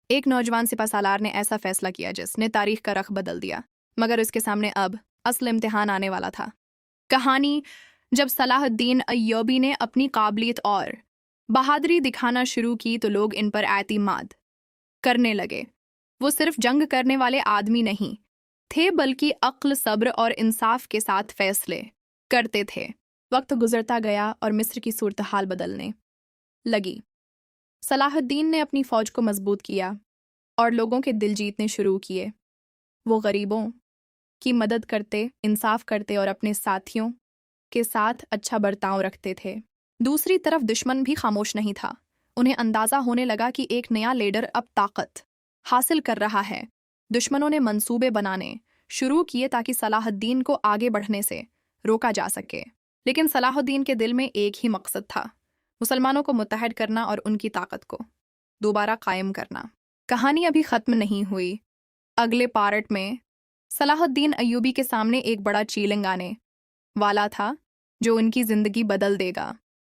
ایک نوجوان سپہ سالار نے ایسا فیصلہ کیا جس نے تاریخ کا رخ بدل دیا، مگر اس کے سامنے اب اصل امتحان آنے والا تھا۔ کہانی جب صلاح الدین ایوبی نے اپنی قابلیت اور بہادری دکھانا شروع کی تو لوگ ان پر اعتماد کرنے لگے۔ وہ صرف جنگ کرنے والے آدمی نہیں تھے بلکہ عقل، صبر اور انصاف کے ساتھ فیصلے کرتے تھے۔ وقت گزرتا گیا اور مصر کی صورتحال بدلنے لگی۔ صلاح الدین نے اپنی فوج کو مضبوط کیا اور لوگوں کے دل جیتنے شروع کیے۔ وہ غریبوں کی مدد کرتے، انصاف کرتے اور اپنے ساتھیوں کے ساتھ اچھا برتاؤ رکھتے تھے۔ دوسری طرف دشمن بھی خاموش نہیں تھا۔ انہیں اندازہ ہونے لگا کہ ایک نیا لیڈر اب طاقت حاصل کر رہا ہے۔ دشمنوں نے منصوبے بنانے شروع کیے تاکہ صلاح الدین کو آگے بڑھنے سے روکا جا سکے۔ لیکن صلاح الدین کے دل میں ایک ہی مقصد تھا: مسلمانوں کو متحد کرنا اور ان کی طاقت کو دوبارہ قائم کرنا۔ کہانی ابھی ختم نہیں ہوئی۔ اگلے پارٹ میں صلاح الدین ایوبی کے سامنے ایک بڑا چیلنج آنے والا تھا جو ان کی زندگی بدل دے گا۔